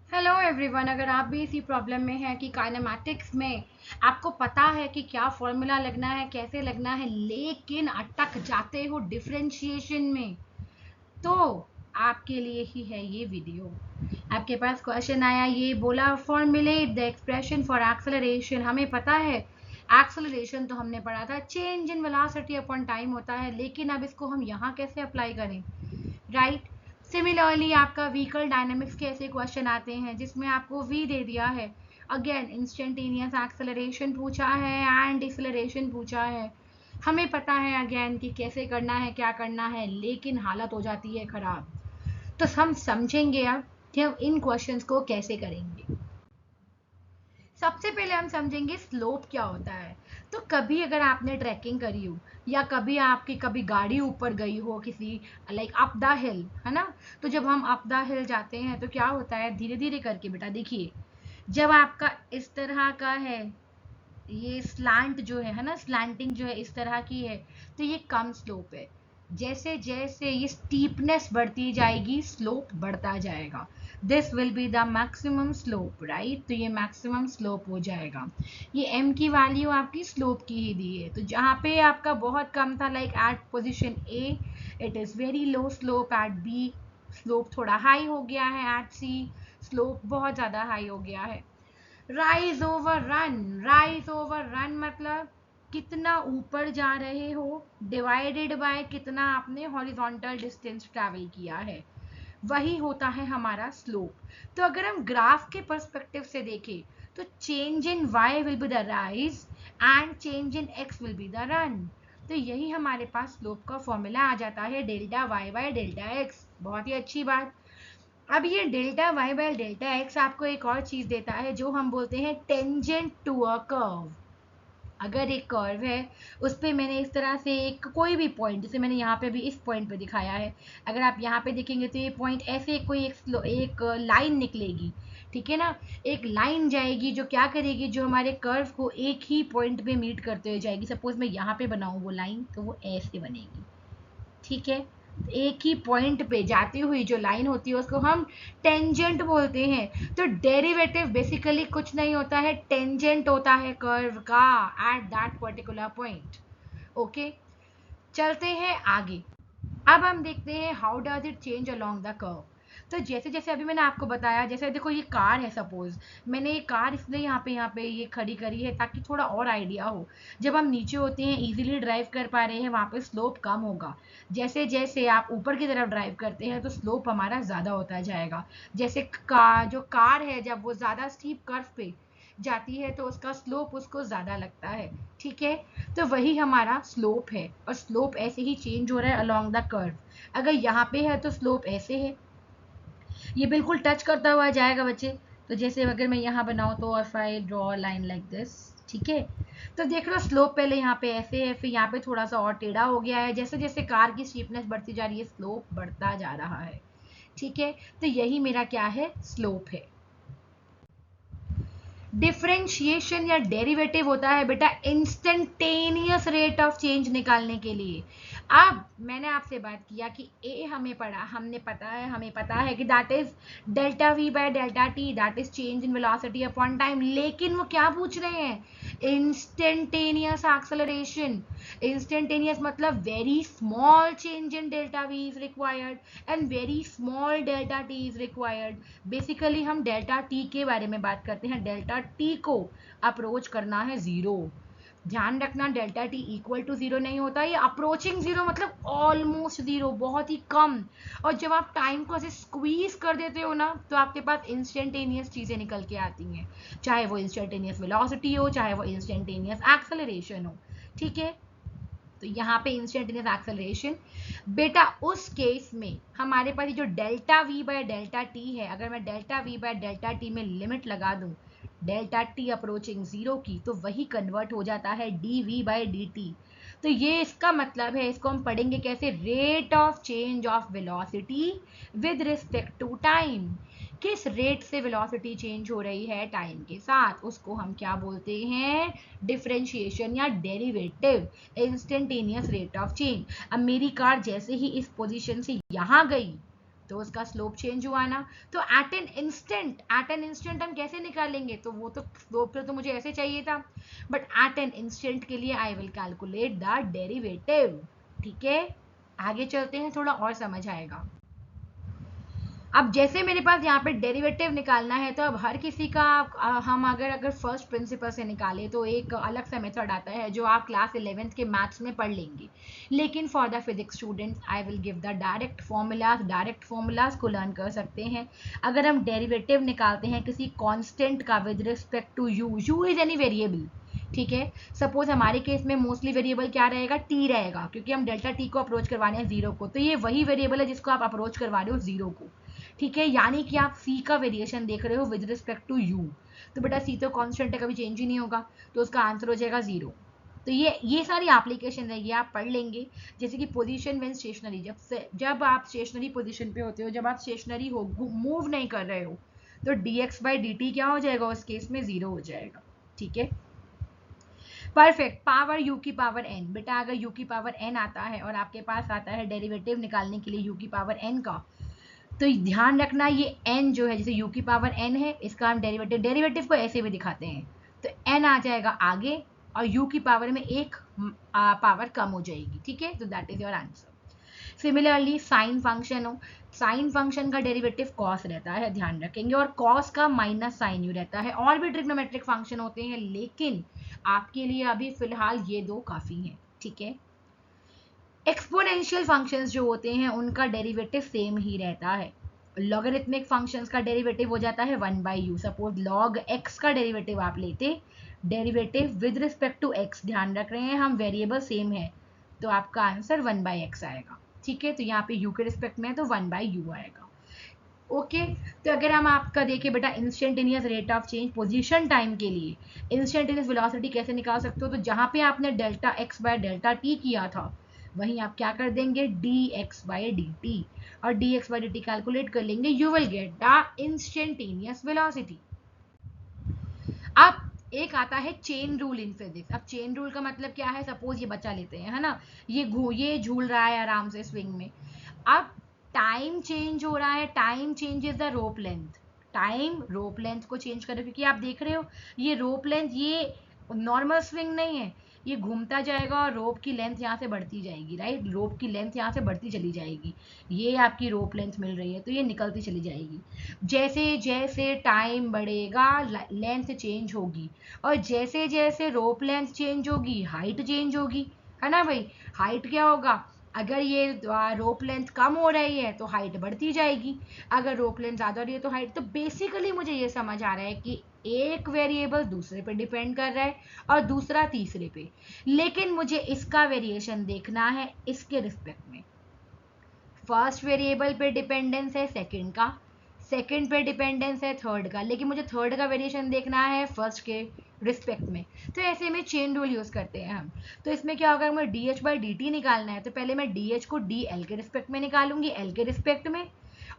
Hello everyone, अगर आप भी इसी प्रॉब्लम में हैं कि काइनेमैटिक्स में आपको पता है कि क्या फॉर्मूला लगना है, कैसे लगना है, लेकिन अटक जाते हो डिफरेंशिएशन में, तो आपके लिए ही है ये वीडियो। आपके पास क्वेश्चन आया, ये बोला formulate the expression for acceleration. हमें पता है एक्सेलरेशन तो हमने पढ़ा था, change in velocity upon time होता है, लेकिन अब इसको हम यहाँ कैसे अप्लाई करें, राइट। सिमिलरली आपका व्हीकल डायनामिक्स के ऐसे क्वेश्चन आते हैं जिसमें आपको v दे दिया है, अगेन इंस्टेंटेनियस एक्सेलरेशन पूछा है एंड डिसलरेशन पूछा है। हमें पता है अगेन कि कैसे करना है, क्या करना है, लेकिन हालत हो जाती है खराब। तो हम समझेंगे अब कि हम इन क्वेश्चंस को कैसे करेंगे। सबसे पहले हम समझेंगे स्लोप क्या होता है। तो कभी अगर आपने ट्रैकिंग करी हो या कभी आपकी कभी गाड़ी ऊपर गई हो किसी, लाइक अप द हिल, है ना। तो जब हम अप द हिल जाते हैं तो क्या होता है, धीरे धीरे करके बेटा देखिए, जब आपका इस तरह का है, ये स्लांट जो है ना, स्लैंटिंग जो है इस तरह की है, तो ये कम स्लोप है। जैसे जैसे ये स्टीपनेस बढ़ती जाएगी, स्लोप बढ़ता जाएगा। This will be the maximum slope, right. तो ये मैक्सिमम स्लोप हो जाएगा। ये m की वैल्यू आपकी स्लोप की ही दी है। तो जहाँ पे आपका बहुत कम था, like at position a it is very low slope, at b slope थोड़ा हाई हो गया है, एट c स्लोप बहुत ज़्यादा हाई हो गया है। Rise over run, rise over run मतलब कितना ऊपर जा रहे हो डिवाइडेड बाय कितना आपने हॉरिजॉन्टल डिस्टेंस ट्रैवल किया है, वही होता है हमारा स्लोप। तो अगर हम ग्राफ के पर्सपेक्टिव से देखें तो change in y will be the rise and change in x will be the run. तो यही हमारे पास स्लोप का फॉर्मूला आ जाता है, delta y by delta x। बहुत ही अच्छी बात। अब ये delta y by delta x आपको एक और चीज देता है जो हम बोलते हैं टेंजेंट टू अ कर्व। अगर एक कर्व है, उस पे मैंने इस तरह से एक कोई भी पॉइंट, जैसे मैंने यहाँ पे भी इस पॉइंट पे दिखाया है, अगर आप यहाँ पे देखेंगे तो ये पॉइंट ऐसे कोई एक लाइन निकलेगी, ठीक है ना। एक लाइन जाएगी जो क्या करेगी, जो हमारे कर्व को एक ही पॉइंट पे मीट करते हुए जाएगी। सपोज मैं यहाँ पे बनाऊँ वो लाइन, तो वो ऐसे बनेगी, ठीक है। एक ही पॉइंट पे जाती हुई जो लाइन होती है उसको हम टेंजेंट बोलते हैं। तो डेरिवेटिव बेसिकली कुछ नहीं होता है, टेंजेंट होता है कर्व का at that particular point. Okay, चलते हैं आगे। अब हम देखते हैं how does it change along the curve. तो जैसे जैसे अभी मैंने आपको बताया, जैसे देखो ये कार है, सपोज मैंने ये कार इसलिए यहाँ पे ये खड़ी करी है ताकि थोड़ा और आइडिया हो। जब हम नीचे होते हैं, इजीली ड्राइव कर पा रहे हैं, वहाँ पे स्लोप कम होगा। जैसे जैसे आप ऊपर की तरफ ड्राइव करते हैं तो स्लोप हमारा ज़्यादा होता जाएगा। जैसे जो कार है, जब वो ज़्यादा स्टीप कर्व पे जाती है तो उसका स्लोप उसको ज़्यादा लगता है, ठीक है। तो वही हमारा स्लोप है, और स्लोप ऐसे ही चेंज हो रहा है अलोंग द कर्व। अगर यहाँ पे है तो स्लोप ऐसे है, ये बिल्कुल टच करता हुआ जाएगा बच्चे। तो जैसे अगर मैं यहाँ बनाऊँ तो, और I draw line like this, ठीक है। तो देख लो स्लोप पहले यहाँ पे ऐसे है, फिर यहाँ पे थोड़ा सा और टेढ़ा हो गया है। जैसे जैसे कार की स्टीपनेस बढ़ती जा रही है, स्लोप बढ़ता जा रहा है, ठीक है। तो यही मेरा क्या है, स्लोप है। डिफरेंशिएशन या डेरिवेटिव होता है बेटा इंस्टेंटेनियस रेट ऑफ चेंज निकालने के लिए। अब मैंने आपसे बात किया कि ए हमें पढ़ा, हमें पता है कि that is delta we bye delta T, that is change in velocity upon time. लेकिन वो क्या पूछ रहे हैं, इंस्टेंटेनियस एक्सेलरेशन। इंस्टेंटेनियस मतलब very small change in delta we is required and very small delta T is required. Basically हम delta T के बारे में बात करते हैं, डेल्टा टी को अप्रोच करना है जीरो। ध्यान रखना, delta t equal to zero नहीं होता, ये अप्रोचिंग जीरो मतलब ऑलमोस्ट जीरो, बहुत ही कम। और जब आप टाइम को ऐसे स्क्वीज कर देते हो ना, तो आपके पास इंस्टेंटेनियस चीजें निकल के आती हैं, चाहे वो इंस्टेंटेनियस वेलोसिटी हो, चाहे वो इंस्टेंटेनियस एक्सेलरेशन हो, ठीक है। तो यहाँ पे इंस्टेंटेनियस एक्सेलरेशन बेटा, उस केस में हमारे पास जो delta we bye delta T है, अगर मैं delta we bye delta T में लिमिट लगा दूं डेल्टा टी अप्रोचिंग जीरो की, तो वही कन्वर्ट हो जाता है d v by d t. तो ये इसका मतलब है, इसको हम पढ़ेंगे कैसे, rate of change of velocity with respect to time. किस रेट से वेलोसिटी चेंज हो रही है टाइम के साथ, उसको हम क्या बोलते हैं, डिफरेंशिएशन या derivative, instantaneous rate of change. अब मेरी कार जैसे ही इस पोजीशन से यहाँ गई, तो उसका स्लोप चेंज हुआ ना। तो एट एन इंस्टेंट हम कैसे निकालेंगे, तो वो तो स्लोप तो मुझे ऐसे चाहिए था, बट एट एन इंस्टेंट के लिए I will calculate the derivative. ठीक है, आगे चलते हैं, थोड़ा और समझ आएगा। अब जैसे मेरे पास यहाँ पे डेरिवेटिव निकालना है, तो अब हर किसी का हम अगर फर्स्ट प्रिंसिपल से निकाले तो एक अलग सा मेथड आता है जो आप क्लास 11th के मैथ्स में पढ़ लेंगे, लेकिन for the physics students I will give the direct formulas को लर्न कर सकते हैं। अगर हम डेरिवेटिव निकालते हैं किसी कांस्टेंट का with respect to u is any variable, ठीक है, सपोज हमारे केस में मोस्टली वेरिएबल क्या रहेगा, टी रहेगा, क्योंकि हम डेल्टा टी को अप्रोच करवाने हैं जीरो को, तो ये वही वेरिएबल है जिसको आप अप्रोच करवा रहे हो जीरो को। ठीक है, यानी कि आप सी का वेरिएशन देख रहे हो विद रिस्पेक्ट टू यू, तो बेटा सी तो कांस्टेंट है, कभी चेंज ही नहीं होगा, तो उसका आंसर हो जाएगा जीरो। तो ये सारी एप्लीकेशन रहेगी, आप पढ़ लेंगे। जैसे कि पोजीशन व्हेन स्टेशनरी, जब आप स्टेशनरी पोजीशन पे होते हो, जब आप स्टेशनरी हो, मूव नहीं कर रहे हो, तो dx बाई dt क्या हो जाएगा, उस केस में जीरो हो जाएगा। ठीक है, परफेक्ट। पावर u की पावर n, बेटा अगर u की पावर n आता है और आपके पास आता है डेरिवेटिव निकालने के लिए u की पावर n का, तो ध्यान रखना ये n जो है, जैसे u की पावर n है, इसका हम डेरिवेटिव को ऐसे भी दिखाते हैं, तो n आ जाएगा आगे और u की पावर में एक पावर कम हो जाएगी। ठीक है, तो that is your answer. Similarly sine function हो, साइन फंक्शन का डेरिवेटिव कॉस रहता है, ध्यान रखेंगे, और कॉस का माइनस साइन यू रहता है। और भी ट्रिग्नोमेट्रिक फंक्शन होते हैं, लेकिन आपके लिए अभी फिलहाल ये दो काफी हैं। ठीक है, एक्सपोनेंशियल फंक्शंस जो होते हैं उनका डेरिवेटिव सेम ही रहता है। लॉगरिथमिक फंक्शंस का डेरिवेटिव हो जाता है 1 by u. Suppose log x का डेरिवेटिव आप लेते, derivative with respect to x, ध्यान रख रहे हैं हम वेरिएबल सेम है, तो आपका आंसर 1 बाई एक्स आएगा। ठीक है, तो यहाँ पे यू के रिस्पेक्ट में है तो 1 बाई यू आएगा। ओके, तो अगर हम आपका देखिए बेटा instantaneous rate of change position time के लिए इंस्टेंटेनियस वेलोसिटी कैसे निकाल सकते हो, तो जहाँ पे आपने delta x by delta t किया था, वहीं आप क्या कर देंगे, d x by d t, और d x by d t calculate कर लेंगे, you will get the instantaneous velocity. अब एक आता है चेन रूल इन फिजिक्स। अब चेन रूल का मतलब क्या है, सपोज ये बच्चा लेते हैं, है ना, ये झूल रहा है आराम से स्विंग में, अब टाइम चेंज हो रहा है, time changes the rope length, time rope length को चेंज कर रहे हो, क्योंकि आप देख रहे हो ये रोप लेंथ, ये नॉर्मल स्विंग नहीं है, ये घूमता जाएगा और रोप की लेंथ यहाँ से बढ़ती जाएगी, राइट, रोप की लेंथ यहाँ से बढ़ती चली जाएगी, ये आपकी रोप लेंथ मिल रही है, तो ये निकलती चली जाएगी। जैसे जैसे टाइम बढ़ेगा लेंथ चेंज होगी, और जैसे जैसे रोप लेंथ चेंज होगी हाइट चेंज होगी, है ना भाई। हाइट क्या होगा, अगर ये रोप लेंथ कम हो रही है तो हाइट बढ़ती जाएगी, अगर रोप लेंथ ज़्यादा हो रही है तो हाइट। तो बेसिकली मुझे ये समझ आ रहा है कि एक वेरिएबल दूसरे पे डिपेंड कर रहा है और दूसरा तीसरे पे, लेकिन मुझे इसका वेरिएशन देखना है इसके रिस्पेक्ट में। फर्स्ट वेरिएबल पे डिपेंडेंस है सेकंड का, सेकंड पे डिपेंडेंस है थर्ड का, लेकिन मुझे थर्ड का वेरिएशन देखना है फर्स्ट के रिस्पेक्ट में, तो ऐसे में चेन रूल यूज करते हैं हम। तो इसमें क्या होगा, मुझे D h by d T निकालना है, तो पहले मैं डी एच को डी एल के रिस्पेक्ट में निकालूंगी, एल के रिस्पेक्ट में,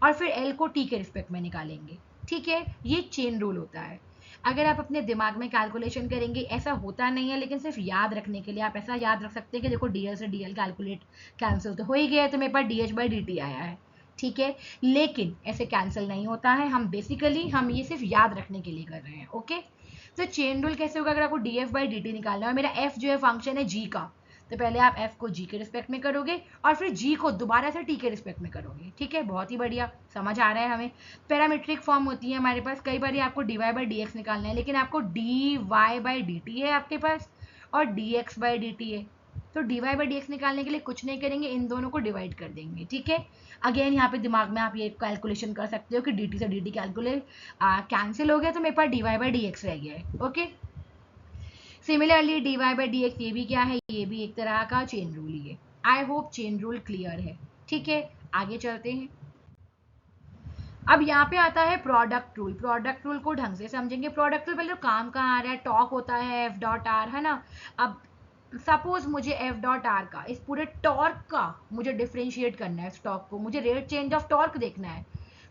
और फिर एल को टी के रिस्पेक्ट में निकालेंगे। ठीक है, ये चेन रूल होता है। अगर आप अपने दिमाग में कैलकुलेशन करेंगे, ऐसा होता नहीं है, लेकिन सिर्फ याद रखने के लिए आप ऐसा याद रख सकते हैं कि देखो डीएल से डीएल कैंसिल तो हो ही गया है, तो मेरे पास d h by d t आया है। ठीक है, लेकिन ऐसे कैंसिल नहीं होता है, हम बेसिकली हम ये सिर्फ याद रखने के लिए कर रहे हैं। ओके, तो चेन रूल कैसे होगा, अगर आपको D f by d T निकालना है, मेरा एफ जो है फंक्शन है जी का, तो पहले आप f को g के रिस्पेक्ट में करोगे और फिर g को दोबारा से t के रिस्पेक्ट में करोगे। ठीक है, बहुत ही बढ़िया, समझ आ रहा है हमें। पैरामीट्रिक फॉर्म होती है हमारे पास, कई बार आपको dy बाई डी एक्स निकालना है, लेकिन आपको dy बाई डी टी है आपके पास और dx बाई डी टी है, तो dy बाई डी एक्स निकालने के लिए कुछ नहीं करेंगे, इन दोनों को डिवाइड कर देंगे। ठीक है, अगेन यहाँ पे दिमाग में आप ये कैलकुलेशन कर सकते हो कि dt से dt कैंसिल हो गया, तो मेरे पास dy बाई डी एक्स रह गया है। Okay, similarly d y by d x, ये भी क्या है, ये भी एक तरह का चेन रूल ही है। I hope chain rule clear है। ठीक है, आगे चलते हैं। अब यहाँ पे आता है प्रोडक्ट रूल। प्रोडक्ट रूल को ढंग से समझेंगे। प्रोडक्ट रूल पहले तो काम कहाँ आ रहा है, टॉक होता है एफ डॉट आर, है ना। अब सपोज मुझे एफ डॉट आर का, इस पूरे टॉर्क का मुझे डिफ्रेंशिएट करना है, इस टॉर्क को मुझे रेट चेंज ऑफ टॉर्क देखना है,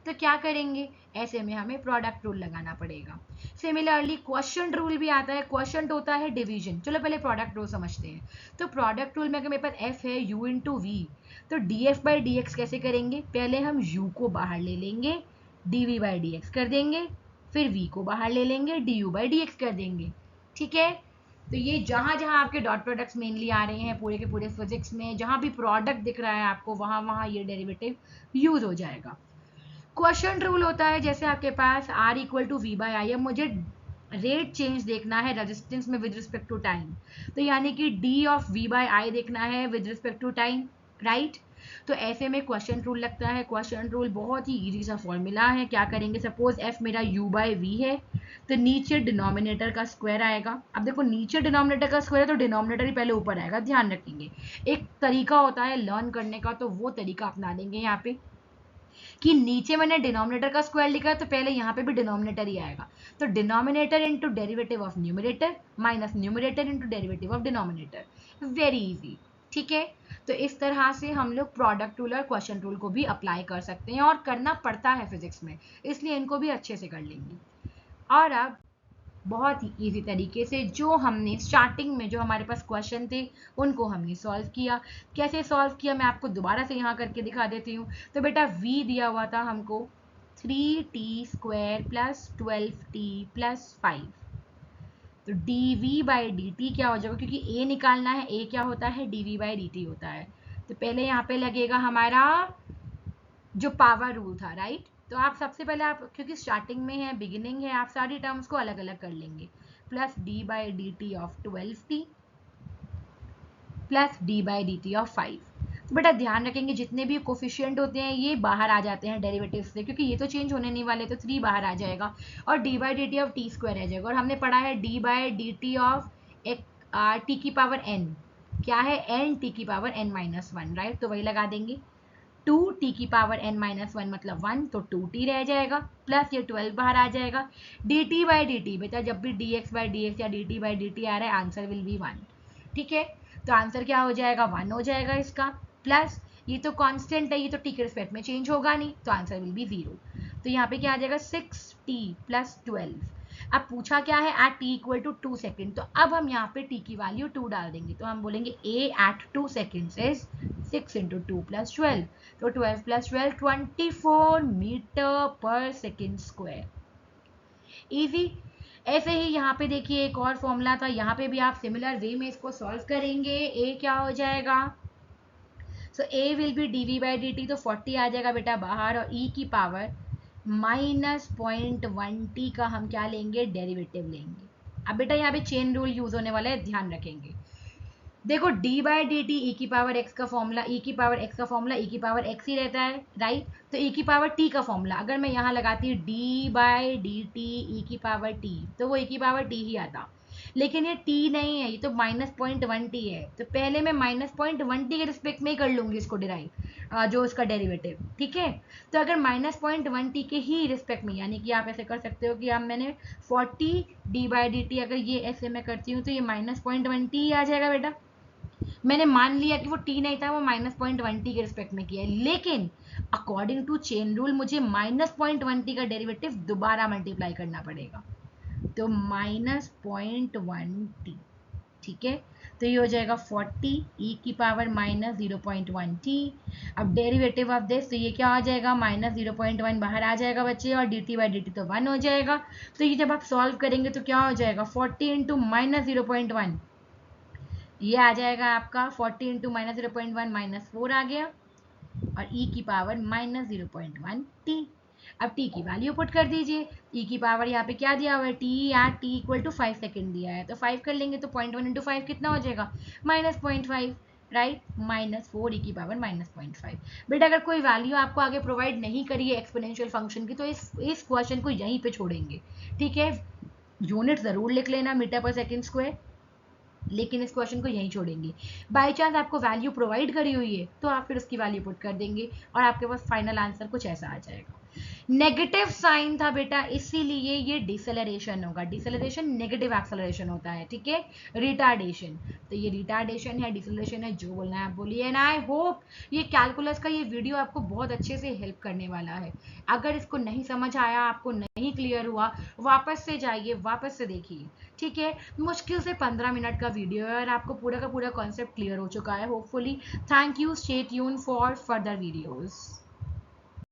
तो क्या करेंगे, ऐसे में हमें प्रोडक्ट रूल लगाना पड़ेगा। सिमिलरली क्वोशिएंट रूल भी आता है। क्वोशिएंट होता है डिवीजन। चलो पहले प्रोडक्ट रूल समझते हैं। तो प्रोडक्ट रूल में अगर मेरे पास एफ है u इंटू वी, तो d f by d x कैसे करेंगे, पहले हम u को बाहर ले लेंगे, d v by d x कर देंगे, फिर v को बाहर ले लेंगे, d u by d x कर देंगे। ठीक है, तो ये जहां जहां आपके डॉट प्रोडक्ट्स मेनली आ रहे हैं पूरे के पूरे फिजिक्स में, जहां भी प्रोडक्ट दिख रहा है आपको, वहां वहां ये डेरिवेटिव यूज हो जाएगा। क्वोशिएंट रूल होता है जैसे आपके पास R equal to v by I, अब मुझे रेट चेंज देखना है रेजिस्टेंस में विद रिस्पेक्ट टू टाइम, तो यानी कि d of v by I देखना है with respect to time, right. तो ऐसे में क्वोशिएंट रूल लगता है। क्वोशिएंट रूल बहुत ही इजी सा फॉर्मूला है। क्या करेंगे, सपोज एफ मेरा u बाई वी है, तो नीचे डिनोमिनेटर का स्क्वायर आएगा। अब देखो नीचे डिनोमिनेटर का स्क्वायर है तो डिनोमिनेटर ही पहले ऊपर आएगा, ध्यान रखेंगे। एक तरीका होता है लर्न करने का, तो वो तरीका अपना लेंगे यहाँ पे कि नीचे मैंने डिनोमिनेटर का स्क्वायर लिखा है तो पहले यहाँ पे भी डिनोमिनेटर ही आएगा। तो denominator into derivative of numerator minus numerator into derivative of denominator, very easy. ठीक है, तो इस तरह से हम लोग प्रोडक्ट रूल और क्वोशिएंट रूल को भी अप्लाई कर सकते हैं, और करना पड़ता है फिजिक्स में, इसलिए इनको भी अच्छे से कर लेंगे। और अब बहुत ही इजी तरीके से जो हमने स्टार्टिंग में जो हमारे पास क्वेश्चन थे उनको हमने सॉल्व किया। कैसे सॉल्व किया मैं आपको दोबारा से यहाँ करके दिखा देती हूँ। तो बेटा v दिया हुआ था हमको 3t² प्लस 12t प्लस 5, तो dv बाई dt क्या हो जाएगा, क्योंकि a निकालना है, a क्या होता है, dv बाई dt होता है। तो पहले यहाँ पे लगेगा हमारा जो पावर रूल था, राइट। तो आप सबसे पहले आप क्योंकि स्टार्टिंग में है, बिगिनिंग है, आप सारी टर्म्स को अलग अलग कर लेंगे। Plus D by d T of 12t plus D by d T of 5। तो बेटा ध्यान रखेंगे जितने भी कोफिशिएंट होते हैं ये बाहर आ जाते हैं डेरिवेटिव से, क्योंकि ये तो चेंज होने नहीं वाले, तो 3 बाहर आ जाएगा और D by d T of T square रह जाएगा। और हमने पढ़ा है D by d T of T की पावर n क्या है, एन टी की पावर n माइनस 1, राइट। तो वही लगा देंगे, 2t की पावर n माइनस 1 मतलब 1, तो 2t रह जाएगा, प्लस ये 12 बाहर आ जाएगा। dt बाई डी टी, बेटा जब भी dx बाई dx या dt बाई dt आ रहा है आंसर विल बी 1। ठीक है, तो आंसर क्या हो जाएगा, 1 हो जाएगा इसका। प्लस ये तो कांस्टेंट है, ये तो t के रिस्पेक्ट में चेंज होगा नहीं, तो आंसर विल बी 0। तो यहाँ पे क्या आ जाएगा 6t प्लस 12। अब पूछा क्या है, at t equal to 2 second, तो अब हम यहाँ पे t की वैल्यू 2 डाल देंगे, तो हम बोलेंगे a at 2 seconds is 6 into 2 plus 12, तो 12 plus 12 24 metre per second square. Easy. ऐसे ही यहाँ पे देखिए एक और फॉर्मूला था, यहाँ पे भी आप सिमिलर वे में इसको सॉल्व करेंगे। a क्या हो जाएगा, सो a will be dv by dt, तो 40 आ जाएगा बेटा बाहर, और e की पावर माइनस 0.1t का हम क्या लेंगे, डेरिवेटिव लेंगे। अब बेटा यहाँ पे चेन रूल यूज होने वाला है, ध्यान रखेंगे। देखो d by d T E की पावर x का फॉर्मूला, e की पावर x का फॉर्मूला e की पावर x ही रहता है, राइट। तो e की पावर t का फॉर्मूला अगर मैं यहाँ लगाती d by d T E की पावर t, तो वो e की पावर t ही आता। लेकिन ये t नहीं है, ये तो माइनस 0.1t है, तो पहले मैं माइनस 0.1t के रिस्पेक्ट में ही कर लूंगी इसको डिराइव, जो इसका डेरिवेटिव। ठीक है, तो अगर माइनस 0.1t के ही रिस्पेक्ट में, यानी कि आप ऐसे कर सकते हो कि अब मैंने 40 d बाई डी टी, अगर ये ऐसे मैं करती हूँ तो ये माइनस 0.1t ही आ जाएगा बेटा। मैंने मान लिया कि वो t नहीं था, वो माइनस 0.1t के रिस्पेक्ट में किया है, लेकिन अकॉर्डिंग टू चेन रूल मुझे माइनस 0.1t का डेरिवेटिव दोबारा मल्टीप्लाई करना पड़ेगा, तो माइनस 0.1t। ठीक है, तो ये हो जाएगा 40 e की पावर माइनस 0.1t। अब डेरिवेटिव ऑफ दिस, तो ये क्या आ जाएगा, माइनस 0.1 बाहर आ जाएगा बच्चे, और dt बाई dt तो 1 हो जाएगा। तो ये जब आप सॉल्व करेंगे तो क्या हो जाएगा, 40 इंटू माइनस 0.1, ये आ जाएगा आपका 40 इंटू माइनस 0.1 माइनस 4 आ गया, और e की पावर माइनस 0.1t। अब t की वैल्यू पुट कर दीजिए, e की पावर यहाँ पे क्या दिया हुआ है, t at t equal to 5 second दिया है, तो 5 कर लेंगे, तो 0.1 इंटू 5 कितना हो जाएगा, माइनस 0.5, राइट, माइनस 4 e की पावर माइनस 0.5। बेटा अगर कोई वैल्यू आपको आगे प्रोवाइड नहीं करी है एक्सपोनेंशियल फंक्शन की, तो इस क्वेश्चन को यहीं पे छोड़ेंगे। ठीक है, यूनिट जरूर लिख लेना मीटर पर सेकेंड स्क्वायर, लेकिन इस क्वेश्चन को यहीं छोड़ेंगे। बाय चांस आपको वैल्यू प्रोवाइड करी हुई है तो आप फिर उसकी वैल्यू पुट कर देंगे और आपके पास फाइनल आंसर कुछ ऐसा आ जाएगा। नेगेटिव साइन था बेटा, इसीलिए ये डिसेलरेशन होगा। डिसेलरेशन नेगेटिव एक्सेलरेशन होता है, ठीक है। रिटार्डेशन, तो ये रिटार्डेशन है, डिसेलरेशन है, जो बोलना है आप बोलिए। एंड आई होप ये कैलकुलस का ये वीडियो आपको बहुत अच्छे से हेल्प करने वाला है। अगर इसको नहीं समझ आया, आपको नहीं क्लियर हुआ, वापस से जाइए, वापस से देखिए, ठीक है। मुश्किल से 15 मिनट का वीडियो है और आपको पूरा का पूरा कॉन्सेप्ट क्लियर हो चुका है hopefully. Thank you, stay tune for further videos.